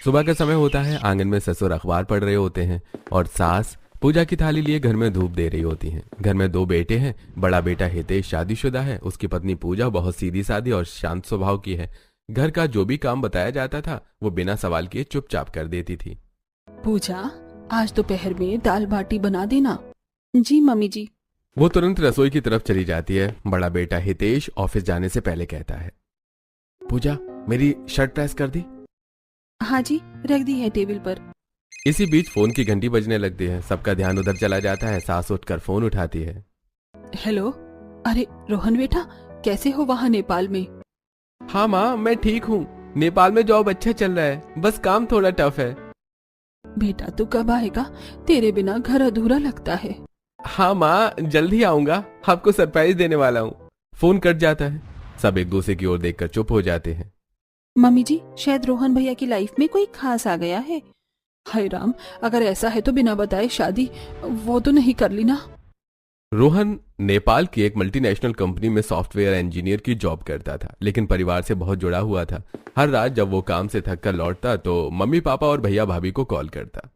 सुबह का समय होता है। आंगन में ससुर अखबार पढ़ रहे होते हैं और सास पूजा की थाली लिए घर में धूप दे रही होती हैं। घर में दो बेटे हैं। बड़ा बेटा हितेश शादीशुदा है। उसकी पत्नी पूजा बहुत सीधी सादी और शांत स्वभाव की है। घर का जो भी काम बताया जाता था वो बिना सवाल किए चुपचाप कर देती थी। पूजा, आज दोपहर में दाल बाटी बना देना। जी मम्मी जी। वो तुरंत रसोई की तरफ चली जाती है। बड़ा बेटा हितेश ऑफिस जाने से पहले कहता है, पूजा मेरी शर्ट प्रेस कर दी। हाँ जी, रख दी है टेबल पर। इसी बीच फोन की घंटी बजने लगती है। सबका ध्यान उधर चला जाता है। सास उठकर फोन उठाती है। हेलो। अरे रोहन बेटा, कैसे हो वहाँ नेपाल में? हाँ माँ, मैं ठीक हूँ। नेपाल में जॉब अच्छा चल रहा है, बस काम थोड़ा टफ है। बेटा तू कब आएगा? तेरे बिना घर अधूरा लगता है। हाँ माँ, जल्दी आऊंगा। आपको सरप्राइज देने वाला हूँ। फोन कट जाता है। सब एक दूसरे की ओर देखकर चुप हो जाते हैं। मम्मी जी, शायद रोहन भैया की लाइफ में कोई खास आ गया है। हाय राम, अगर ऐसा है तो बिना बताए शादी वो तो नहीं कर ली ना? रोहन नेपाल की एक मल्टीनेशनल कंपनी में सॉफ्टवेयर इंजीनियर की जॉब करता था, लेकिन परिवार से बहुत जुड़ा हुआ था। हर रात जब वो काम से थक कर लौटता तो मम्मी पापा और भैया भाभी को कॉल करता।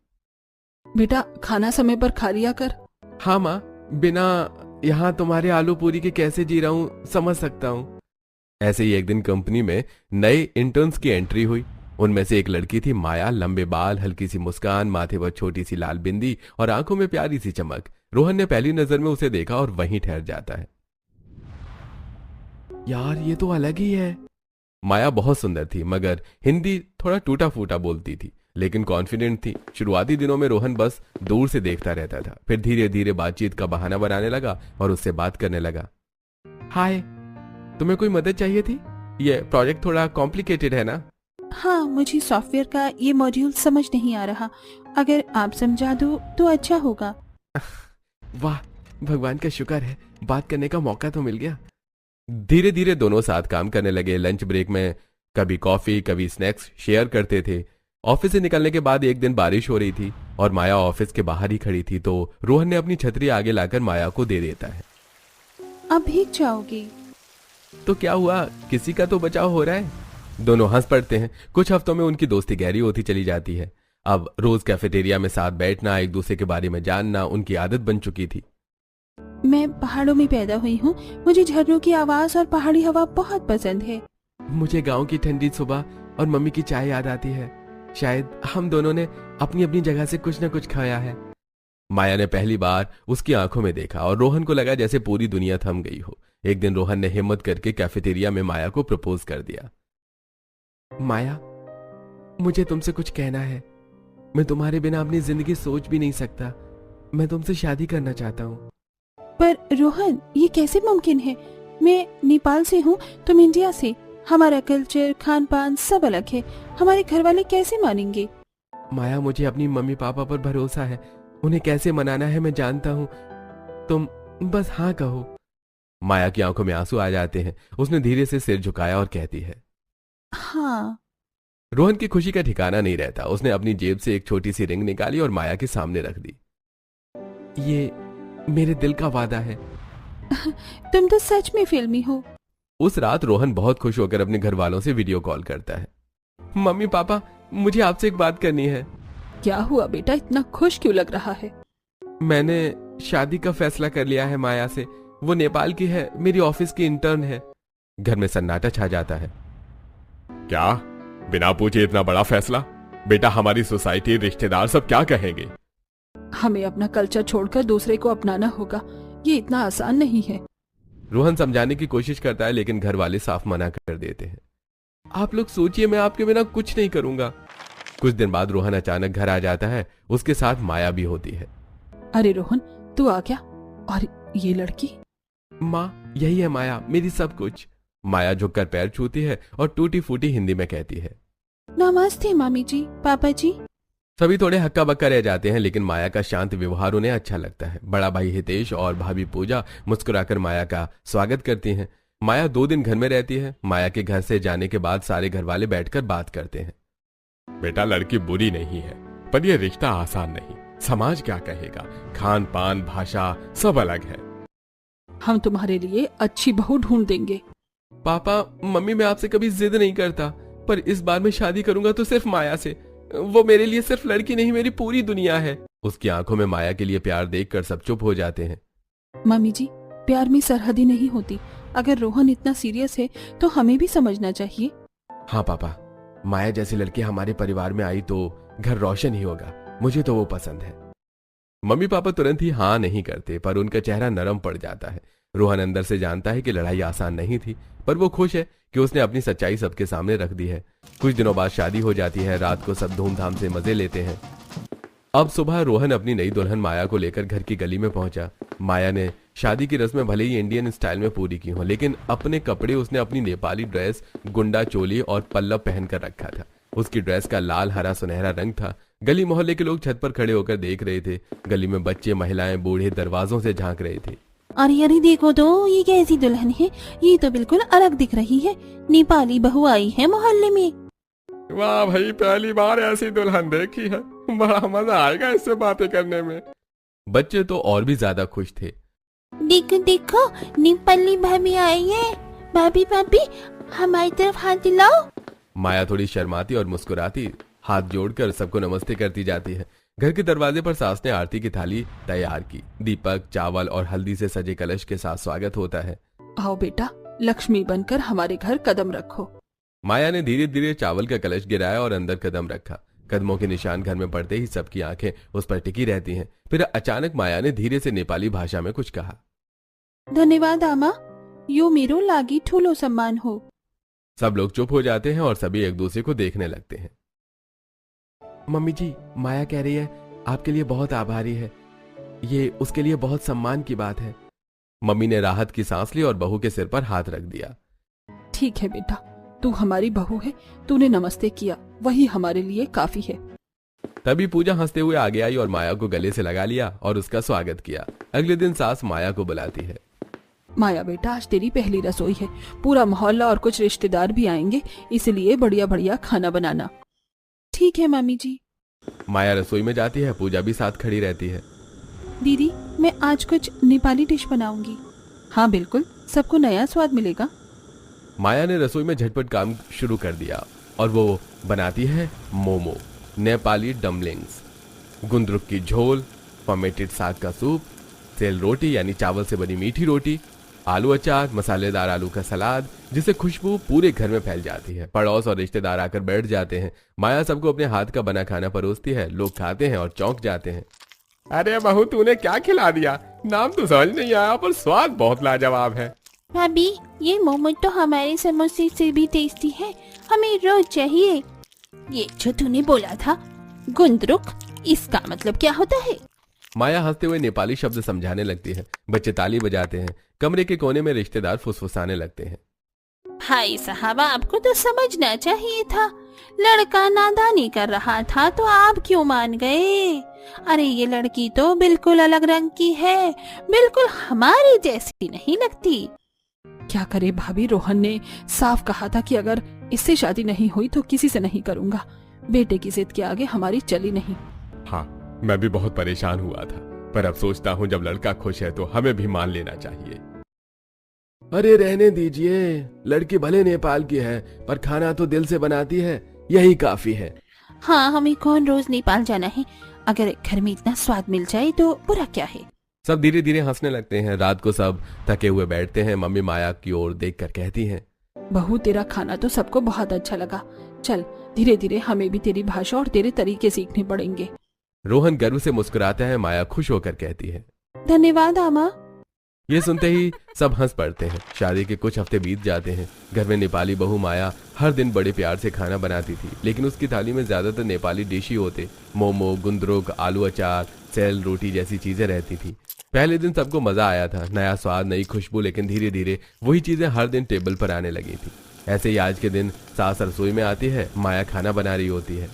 बेटा खाना समय पर खा लिया कर। हाँ माँ, बिना यहाँ तुम्हारे आलू पूरी के कैसे जी रहा हूँ समझ सकता हूँ। ऐसे ही एक दिन कंपनी में नए इंटर्न्स की एंट्री हुई। उनमें से एक लड़की थी माया। लंबे बाल, हल्की सी मुस्कान, माथे पर छोटी सी लाल बिंदी और आंखों में प्यारी सी चमक। रोहन ने पहली नजर में उसे देखा और वहीं ठहर जाता है। यार ये तो अलग ही है। माया बहुत सुंदर थी, मगर हिंदी थोड़ा टूटा फूटा बोलती थी, लेकिन कॉन्फिडेंट थी। शुरुआती दिनों में रोहन बस दूर से देखता रहता था, फिर धीरे धीरे बातचीत का बहाना बनाने लगा और उससे बात करने लगा। हाय, तुम्हें कोई मदद चाहिए थी? ये प्रोजेक्ट थोड़ा कॉम्प्लिकेटेड है ना? हाँ, मुझे सॉफ्टवेयर का ये मॉड्यूल समझ नहीं आ रहा। अगर आप समझा दो तो अच्छा होगा। वाह, भगवान का शुक्र है, बात करने का मौका तो मिल गया। धीरे धीरे दोनों साथ काम करने लगे। लंच ब्रेक में कभी कॉफी कभी स्नैक्स शेयर करते थे। ऑफिस से निकलने के बाद एक दिन बारिश हो रही थी और माया ऑफिस के बाहर ही खड़ी थी, तो रोहन ने अपनी छतरी आगे लाकर माया को दे देता है। अब भीग जाओगी। तो क्या हुआ, किसी का तो बचाव हो रहा है। दोनों हंस पड़ते हैं। कुछ हफ्तों में उनकी दोस्ती गहरी होती चली जाती है। अब रोज कैफेटेरिया में साथ बैठना, एक दूसरे के बारे में जानना उनकी आदत बन चुकी थी। मैं पहाड़ों में पैदा हुई हूँ। मुझे झरनों की आवाज और पहाड़ी हवा बहुत पसंद है। मुझे गांव की ठंडी सुबह और मम्मी की चाय याद आती है। शायद हम दोनों ने अपनी अपनी जगह से कुछ न कुछ खाया है। माया ने पहली बार उसकी आंखों में देखा और रोहन को लगा जैसे पूरी दुनिया थम गई हो। एक दिन रोहन ने हिम्मत करके कैफेटेरिया में माया को प्रपोज कर दिया। माया, मुझे तुमसे कुछ कहना है। मैं तुम्हारे बिना अपनी जिंदगी सोच भी नहीं सकता। मैं तुमसे शादी करना चाहता हूँ। पर रोहन, ये कैसे मुमकिन है? मैं नेपाल से हूँ, तुम इंडिया से। हमारा कल्चर, खान पान सब अलग है। हमारे घर वाले कैसे मानेंगे? माया, मुझे अपनी मम्मी पापा पर भरोसा है। उन्हें कैसे मनाना है मैं जानता हूँ। तुम बस हाँ कहो। माया की आंखों में आंसू आ जाते हैं। उसने धीरे से सिर झुकाया और कहती है, हाँ। रोहन की खुशी का ठिकाना नहीं रहता। उसने अपनी जेब से एक छोटी सी रिंग निकाली और माया के सामने रख दी। ये मेरे दिल का वादा है। तुम तो सच में फिल्मी हो। उस रात रोहन बहुत खुश होकर अपने घर वालों से वीडियो कॉल करता है। मम्मी पापा, मुझे आपसे एक बात करनी है। क्या हुआ बेटा, इतना खुश क्यों लग रहा है? मैंने शादी का फैसला कर लिया है माया से। वो नेपाल की है, मेरी ऑफिस की इंटर्न है। घर में सन्नाटा छा जाता है। क्या, बिना पूछे इतना बड़ा फैसला? बेटा, हमारी सोसाइटी, रिश्तेदार सब क्या कहेंगे? हमें अपना कल्चर छोड़कर दूसरे को अपनाना होगा। ये इतना आसान नहीं है। रोहन समझाने की कोशिश करता है, लेकिन घर वाले साफ मना कर देते हैं। आप लोग सोचिए, मैं आपके बिना कुछ नहीं करूंगा। कुछ दिन बाद रोहन अचानक घर आ जाता है। उसके साथ माया भी होती है। अरे रोहन, तू आ गया। और ये लड़की? माँ, यही है माया, मेरी सब कुछ। माया झुककर पैर छूती है और टूटी फूटी हिंदी में कहती है, नमस्ते मामी जी, पापा जी। सभी थोड़े हक्का बक्का रह जाते हैं, लेकिन माया का शांत व्यवहार उन्हें अच्छा लगता है। बड़ा भाई हितेश और भाभी पूजा मुस्कुराकर माया का स्वागत करती हैं। माया 2 दिन घर में रहती है। माया के घर से जाने के बाद सारे घर वाले बैठकर बात करते हैं। बेटा, लड़की बुरी नहीं है, पर यह रिश्ता आसान नहीं। समाज क्या कहेगा? खान पान, भाषा सब अलग है। हम तुम्हारे लिए अच्छी बहू ढूंढ देंगे। पापा, मम्मी, मैं आपसे कभी जिद नहीं करता, पर इस बार मैं शादी करूंगा तो सिर्फ माया से। वो मेरे लिए सिर्फ लड़की नहीं, मेरी पूरी दुनिया है। उसकी आंखों में माया के लिए प्यार देखकर सब चुप हो जाते हैं। मम्मी जी, प्यार में सरहदें नहीं होती। अगर रोहन इतना सीरियस है तो हमें भी समझना चाहिए। हाँ पापा, माया जैसी लड़की हमारे परिवार में आई तो घर रोशन ही होगा। मुझे तो वो पसंद है। मम्मी पापा तुरंत ही हाँ नहीं करते, पर उनका चेहरा नरम पड़ जाता है। रोहन अंदर से जानता है कि लड़ाई आसान नहीं थी, पर वो खुश है कि उसने अपनी सच्चाई सबके सामने रख दी है। कुछ दिनों बाद शादी हो जाती है। रात को सब धूमधाम से मजे लेते हैं। अब सुबह रोहन अपनी नई दुल्हन माया को लेकर घर की गली में पहुंचा। माया ने शादी की रस्में भले ही इंडियन स्टाइल में पूरी की हो, लेकिन अपने कपड़े उसने अपनी नेपाली ड्रेस, गुंडा चोली और पल्लव पहनकर रखा था। उसकी ड्रेस का लाल हरा सुनहरा रंग था। गली मोहल्ले के लोग छत पर खड़े होकर देख रहे थे। गली में बच्चे, महिलाएं, बूढ़े दरवाजों से झांक रहे थे। अरे अरे देखो तो, ये कैसी दुल्हन है? ये तो बिल्कुल अलग दिख रही है। नेपाली बहू आई है मोहल्ले में। वाह भाई, पहली बार ऐसी दुल्हन देखी है। बड़ा मजा आएगा इससे बातें करने में। बच्चे तो और भी ज्यादा खुश थे। देखो देखो, नेपाली भाभी आई है। भाभी भाभी, हमारी तरफ हाथ दिलाओ। माया थोड़ी शर्माती और मुस्कुराती हाथ जोड़कर सबको नमस्ते करती जाती है। घर के दरवाजे पर सास ने आरती की थाली तैयार की। दीपक, चावल और हल्दी से सजे कलश के साथ स्वागत होता है। आओ बेटा, लक्ष्मी बनकर हमारे घर कदम रखो। माया ने धीरे धीरे चावल का कलश गिराया और अंदर कदम रखा। कदमों के निशान घर में पड़ते ही सबकी आंखें उस पर टिकी रहती हैं। फिर अचानक माया ने धीरे से नेपाली भाषा में कुछ कहा। धन्यवाद आमा, यो मेरो लागि ठूलो सम्मान हो। सब लोग चुप हो जाते हैं और सभी एक दूसरे को देखने लगते हैं। मम्मी जी, माया कह रही है आपके लिए बहुत आभारी है। ये उसके लिए बहुत सम्मान की बात है। मम्मी ने राहत की सांस ली और बहू के सिर पर हाथ रख दिया। ठीक है बेटा, तू हमारी बहू है। तूने नमस्ते किया, वही हमारे लिए काफी है। तभी पूजा हंसते हुए आगे आई और माया को गले से लगा लिया और उसका स्वागत किया। अगले दिन सास माया को बुलाती है। माया बेटा, आज तेरी पहली रसोई है। पूरा मोहल्ला और कुछ रिश्तेदार भी आएंगे, इसलिए बढ़िया बढ़िया खाना बनाना। ठीक है मम्मी जी। माया रसोई में जाती है। पूजा भी साथ खड़ी रहती है। दीदी, मैं आज कुछ नेपाली डिश बनाऊंगी। हाँ बिल्कुल, सबको नया स्वाद मिलेगा। माया ने रसोई में झटपट काम शुरू कर दिया और वो बनाती है मोमो, नेपाली डम्पलिंग्स, गुंदरुक की झोल, फर्मेंटेड साग का सूप, सेल रोटी यानी चावल से बनी मीठी रोटी, आलू अचार, मसालेदार आलू का सलाद, जिसे खुशबू पूरे घर में फैल जाती है। पड़ोस और रिश्तेदार आकर बैठ जाते हैं। माया सबको अपने हाथ का बना खाना परोसती है। लोग खाते हैं और चौंक जाते हैं। अरे बहू, तूने क्या खिला दिया? नाम तो समझ नहीं आया, पर स्वाद बहुत लाजवाब है। भाभी, ये मोमो तो हमारे समोसे से भी टेस्टी है। हमें रोज चाहिए। ये जो तूने बोला था गुंदरुक, इसका मतलब क्या होता है? माया हंसते हुए नेपाली शब्द समझाने लगती है। बच्चे ताली बजाते हैं। कमरे के कोने में रिश्तेदार फुसफुसाने लगते हैं। भाई साहब, आपको तो समझना चाहिए था। लड़का नादानी कर रहा था तो आप क्यों मान गए? अरे ये लड़की तो बिल्कुल अलग रंग की है, बिल्कुल हमारी जैसी नहीं लगती। क्या करे भाभी, रोहन ने साफ कहा था कि अगर इससे शादी नहीं हुई तो किसी से नहीं करूंगा। बेटे की जिद के आगे हमारी चली नहीं। हाँ, मैं भी बहुत परेशान हुआ था, पर अब सोचता हूँ जब लड़का खुश है तो हमें भी मान लेना चाहिए। अरे रहने दीजिए, लड़की भले नेपाल की है पर खाना तो दिल से बनाती है, यही काफी है। हाँ, हमें कौन रोज नेपाल जाना है? अगर घर में इतना स्वाद मिल जाए तो बुरा क्या है। सब धीरे धीरे हंसने लगते हैं। रात को सब थके हुए बैठते हैं। मम्मी माया की ओर देखकर कहती हैं, बहू, तेरा खाना तो सबको बहुत अच्छा लगा। चल, धीरे धीरे हमें भी तेरी भाषा और तेरे तरीके सीखने पड़ेंगे। रोहन गर्व से मुस्कुराता है। माया खुश होकर कहती है, धन्यवाद आमा। ये सुनते ही सब हंस पड़ते हैं। शादी के कुछ हफ्ते बीत जाते हैं। घर में नेपाली बहू माया हर दिन बड़े प्यार से खाना बनाती थी, लेकिन उसकी थाली में ज्यादातर नेपाली डिश ही होते। मोमो, गुंदरुक, आलू अचार, सेल रोटी जैसी चीजें रहती थी। पहले दिन सबको मजा आया था, नया स्वाद, नई खुशबू, लेकिन धीरे धीरे वही चीजें हर दिन टेबल पर आने लगी थी। ऐसे ही आज के दिन सास रसोई में आती है। माया खाना बना रही होती है।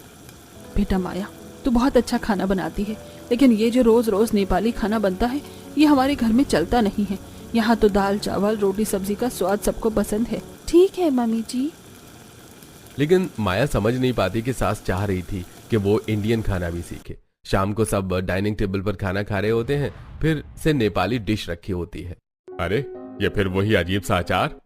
बेटा माया, तू बहुत अच्छा खाना बनाती है, लेकिन ये जो रोज रोज नेपाली खाना बनता है ये हमारे घर में चलता नहीं है। यहाँ तो दाल चावल रोटी सब्जी का स्वाद सबको पसंद है। ठीक है मम्मी जी। लेकिन माया समझ नहीं पाती कि सास चाह रही थी कि वो इंडियन खाना भी सीखे। शाम को सब डाइनिंग टेबल पर खाना खा रहे होते हैं, फिर से नेपाली डिश रखी होती है। अरे ये फिर वही अजीब सा अचार।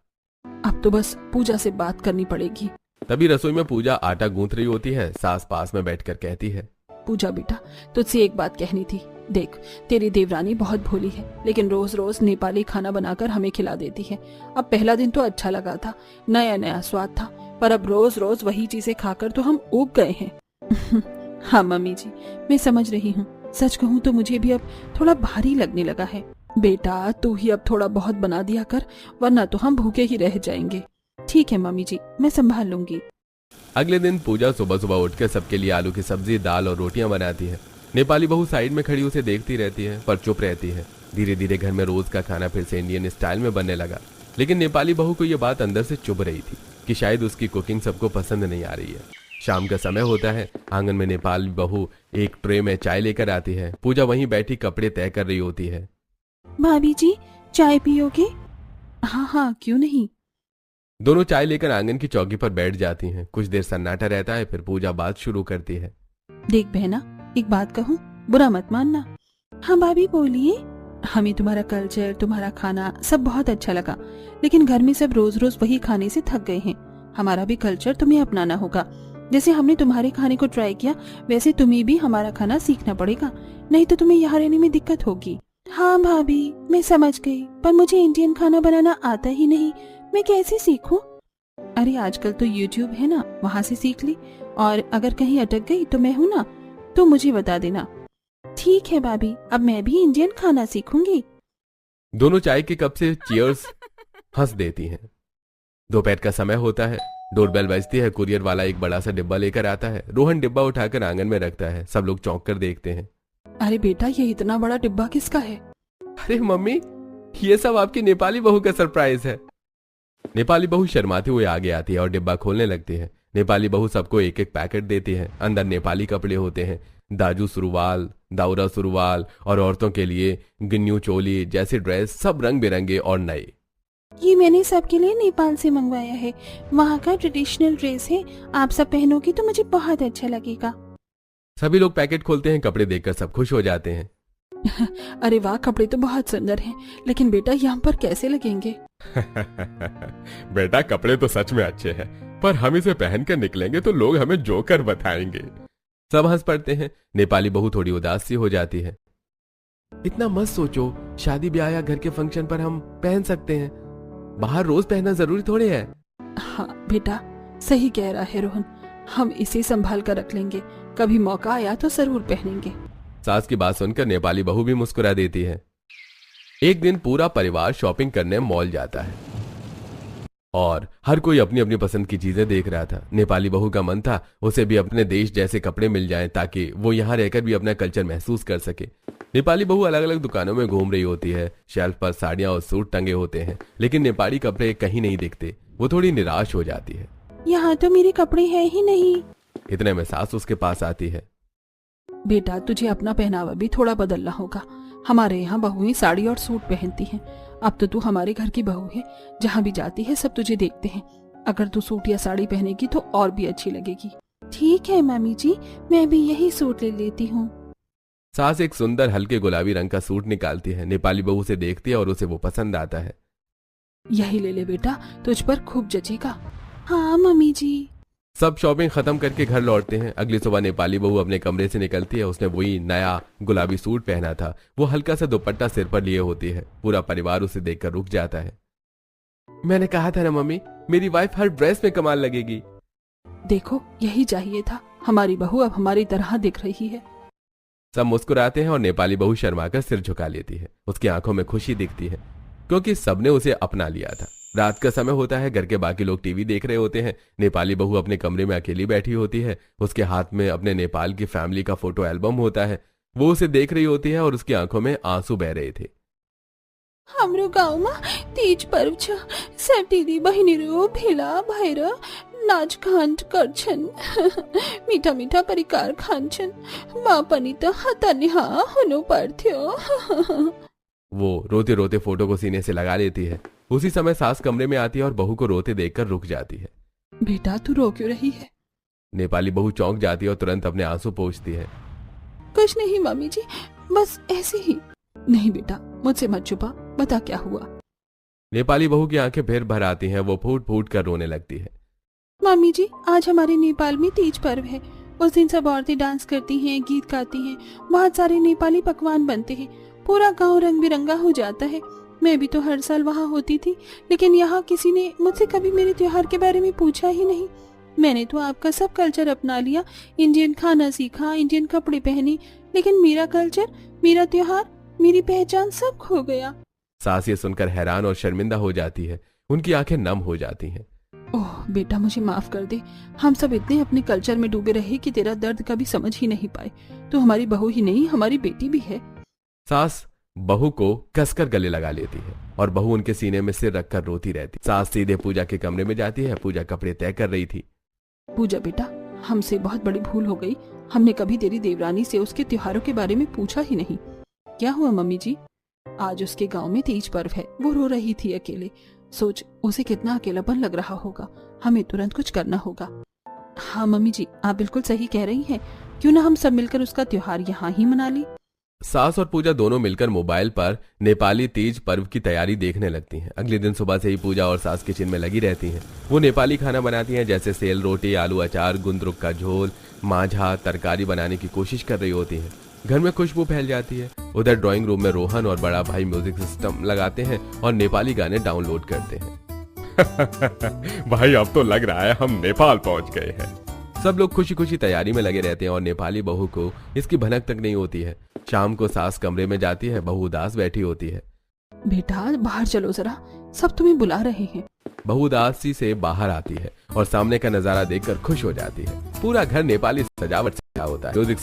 अब तो बस पूजा से बात करनी पड़ेगी। तभी रसोई में पूजा आटा गूंथ रही होती है। सास पास में बैठकर कहती है, पूजा बेटा, तुझसे एक बात कहनी थी। देख, तेरी देवरानी बहुत भोली है, लेकिन रोज रोज नेपाली खाना बनाकर हमें खिला देती है। अब पहला दिन तो अच्छा लगा था, नया नया स्वाद था, पर अब रोज रोज वही चीजें खाकर तो हम ऊब गए हैं। हाँ मम्मी जी, मैं समझ रही हूँ। सच कहूँ तो मुझे भी अब थोड़ा भारी लगने लगा है। बेटा, तू ही अब थोड़ा बहुत बना दिया कर, वरना तो हम भूखे ही रह जाएंगे। ठीक है मम्मी जी, मैं संभाल लूंगी। अगले दिन पूजा सुबह सुबह उठकर सबके लिए आलू की सब्जी, दाल और रोटियां बनाती है। नेपाली बहू साइड में खड़ी उसे देखती रहती है, पर चुप रहती है। धीरे धीरे घर में रोज का खाना फिर से इंडियन स्टाइल में बनने लगा, लेकिन नेपाली बहू को यह बात अंदर से चुभ रही थी कि शायद उसकी कुकिंग सबको पसंद नहीं आ रही है। शाम का समय होता है। आंगन में नेपाली बहू एक ट्रे में चाय लेकर आती है। पूजा वहीं बैठी कपड़े तय कर रही होती है। भाभी जी, चाय पियोगे? हाँ हाँ, क्यों नहीं। दोनों चाय लेकर आंगन की चौकी पर बैठ जाती हैं। कुछ देर सन्नाटा रहता है, फिर पूजा बात शुरू करती है। देख बहना, एक बात कहूँ, बुरा मत मानना। हाँ भाभी बोलिए। हमें तुम्हारा कल्चर, तुम्हारा खाना सब बहुत अच्छा लगा, लेकिन घर में सब रोज रोज वही खाने से थक गए हैं। हमारा भी कल्चर तुम्हें अपनाना होगा। जैसे हमने तुम्हारे खाने को ट्राई किया, वैसे तुम्हें भी हमारा खाना सीखना पड़ेगा, नहीं तो तुम्हें यहाँ रहने में दिक्कत होगी। हाँ भाभी, मैं समझ गई, पर मुझे इंडियन खाना बनाना आता ही नहीं, मैं कैसे सीखूं? अरे आजकल तो YouTube है ना, वहाँ से सीख ली। और अगर कहीं अटक गई तो मैं हूँ ना, तो मुझे बता देना। ठीक है भाभी, अब मैं भी इंडियन खाना सीखूंगी। दोनों चाय के कप से चीयर्स हंस देती हैं। दोपहर का समय होता है। डोरबेल बजती है। कुरियर वाला एक बड़ा सा डिब्बा लेकर आता है। रोहन डिब्बा उठाकर आंगन में रखता है। सब लोग चौंक कर देखते हैं। अरे बेटा, ये इतना बड़ा डिब्बा किसका है? अरे मम्मी, ये सब आपकी नेपाली बहू का सरप्राइज है। नेपाली बहू शर्माते हुए आगे आती है और डिब्बा खोलने लगती है। नेपाली बहू सबको एक एक पैकेट देती है। अंदर नेपाली कपड़े होते हैं, दाजू सुरवाल, दाउरा सुरवाल, और औरतों के लिए गिन्नू चोली जैसे ड्रेस, सब रंग बिरंगे और नए। ये मैंने सबके लिए नेपाल से मंगवाया है, वहाँ का ट्रेडिशनल ड्रेस है। आप सब पहनोगे तो मुझे बहुत अच्छा लगेगा। सभी लोग पैकेट खोलते हैं। कपड़े देखकर सब खुश हो जाते हैं। अरे वाह, कपड़े तो बहुत सुंदर हैं, लेकिन बेटा यहाँ पर कैसे लगेंगे? बेटा, कपड़े तो सच में अच्छे हैं, पर हम इसे पहनकर निकलेंगे तो लोग हमें जोकर बताएंगे। सब हंस पड़ते हैं। नेपाली बहू थोड़ी उदास सी हो जाती है। इतना मत सोचो, शादी ब्याह या घर के फंक्शन पर हम पहन सकते हैं, बाहर रोज पहनना जरूरी थोड़े है। हाँ बेटा, सही कह रहा है रोहन, हम इसे संभाल कर रख लेंगे, कभी मौका आया तो जरूर पहनेंगे। सास की बात सुनकर नेपाली बहू भी मुस्कुरा देती है। एक दिन पूरा परिवार शॉपिंग करने मॉल जाता है और हर कोई अपनी अपनी पसंद की चीजें देख रहा था। नेपाली बहू का मन था उसे भी अपने देश जैसे कपड़े मिल जाएं, ताकि वो यहाँ रहकर भी अपना कल्चर महसूस कर सके। नेपाली बहू अलग अलग दुकानों में घूम रही होती है। शेल्फ पर साड़ियां और सूट टंगे होते हैं, लेकिन नेपाली कपड़े कहीं नहीं दिखते। वो थोड़ी निराश हो जाती है। यहाँ तो मेरे कपड़े हैं ही नहीं। इतने में सास उसके पास आती है। बेटा, तुझे अपना पहनावा भी थोड़ा बदलना होगा। हमारे यहाँ बहुएं साड़ी और सूट पहनती हैं। अब तो तू हमारे घर की बहू है, जहाँ भी जाती है सब तुझे देखते हैं। अगर तू सूट या साड़ी पहनेगी तो और भी अच्छी लगेगी। ठीक है मम्मी जी, मैं भी यही सूट ले लेती हूँ। सास एक सुंदर हल्के गुलाबी रंग का सूट निकालती है। नेपाली बहू से देखती है और उसे वो पसंद आता है। यही ले ले बेटा, तुझ पर खूब जचेगा। हाँ मम्मी जी। सब शॉपिंग खत्म करके घर लौटते हैं। अगली सुबह नेपाली बहू अपने कमरे से निकलती है। उसने वही नया गुलाबी सूट पहना था। वो हल्का सा दुपट्टा सिर पर लिए होती है। पूरा परिवार उसे देखकर रुक जाता है। मैंने कहा था ना मम्मी, मेरी वाइफ हर ड्रेस में कमाल लगेगी। देखो, यही चाहिए था। हमारी बहू अब हमारी तरह दिख रही है। सब मुस्कुराते हैं और नेपाली बहू शर्माकर सिर झुका लेती है। उसकी आंखों में खुशी दिखती है, क्योंकि सबने उसे अपना लिया था। रात का समय होता है। घर के बाकी लोग टीवी देख रहे होते हैं। नेपाली बहू अपने कमरे में अकेली बैठी होती है। उसके हाथ में अपने नेपाल की फैमिली का फोटो एल्बम होता है। वो उसे देख रही होती है और उसकी आंखों में आंसू बह रहे थे। हाम्रो गाउँमा तीज पर्व छ। सब दिदी बहिनीहरू भेला भएर नाचगान गर्छन्, मिठा मिठा परिकार खान्छन्। म पनि त हतनिहा हुनु पर्थ्यो। वो रोते रोते फोटो को सीने से लगा लेती है। उसी समय सास कमरे में आती है और बहू को रोते देखकर रुक जाती है। बेटा, तू रो क्यों रही है? नेपाली बहू चौंक जाती है और तुरंत अपने आंसू पोंछती है। कुछ नहीं मम्मी जी, बस ऐसे ही। नहीं बेटा, मुझसे मत छुपा, बता क्या हुआ। नेपाली बहू की आंखें फिर भर आती हैं। वो फूट फूट कर रोने लगती है। मम्मी जी, आज हमारे नेपाल में तीज पर्व है। उस दिन सब औरतें डांस करती हैं, गीत गाती हैं, बहुत सारे नेपाली पकवान बनते हैं, पूरा गांव रंग बिरंगा हो जाता है। मैं भी तो हर साल वहाँ होती थी, लेकिन यहाँ किसी ने मुझसे कभी मेरे त्योहार के बारे में पूछा ही नहीं। मैंने तो आपका सब कल्चर अपना लिया, इंडियन खाना सीखा, इंडियन कपड़े पहने, लेकिन मेरा कल्चर, मेरा त्योहार, मेरी पहचान सब खो गया। सास ये सुनकर हैरान और शर्मिंदा हो जाती है। उनकी आंखें नम हो जाती हैं। ओह बेटा, मुझे माफ कर दे। हम सब इतने अपने कल्चर में डूबे रहे कि तेरा दर्द कभी समझ ही नहीं पाए। तो हमारी बहू ही नहीं, हमारी बेटी भी है। सास बहू को कसकर गले लगा लेती है और बहू उनके सीने में सिर रखकर रोती रहती। सास सीधे पूजा के कमरे में जाती है। पूजा कपड़े तय कर रही थी। पूजा बेटा, हमसे बहुत बड़ी भूल हो गई। हमने कभी तेरी देवरानी से उसके त्योहारों के बारे में पूछा ही नहीं। क्या हुआ मम्मी जी? आज उसके गांव में तीज पर्व है। वो रो रही थी अकेले। सोच, उसे कितना अकेलापन लग रहा होगा। हमें तुरंत कुछ करना होगा। हाँ मम्मी जी, आप बिल्कुल सही कह रही हैं। क्यों ना हम सब मिलकर उसका त्योहार यहाँ ही मना लें। सास और पूजा दोनों मिलकर मोबाइल पर नेपाली तीज पर्व की तैयारी देखने लगती हैं। अगले दिन सुबह से ही पूजा और सास किचन में लगी रहती हैं। वो नेपाली खाना बनाती हैं, जैसे सेल रोटी, आलू अचार, गुंदरुक का झोल, माझा, तरकारी बनाने की कोशिश कर रही होती हैं। घर में खुशबू फैल जाती है। उधर ड्राइंग रूम में रोहन और बड़ा भाई म्यूजिक सिस्टम लगाते हैं और नेपाली गाने डाउनलोड करते हैं। भाई अब तो लग रहा है हम नेपाल पहुंच गए हैं। सब लोग खुशी खुशी तैयारी में लगे रहते हैं और नेपाली बहू को इसकी भनक तक नहीं होती है। शाम को सास कमरे में जाती है। बहू उदास बैठी होती है। बेटा बाहर चलो जरा, सब तुम्हें बुला रहे हैं। बहू उदासी से बाहर आती है और सामने का नजारा देखकर खुश हो जाती है। पूरा घर नेपाली सजावट से सजा होता है। म्यूजिक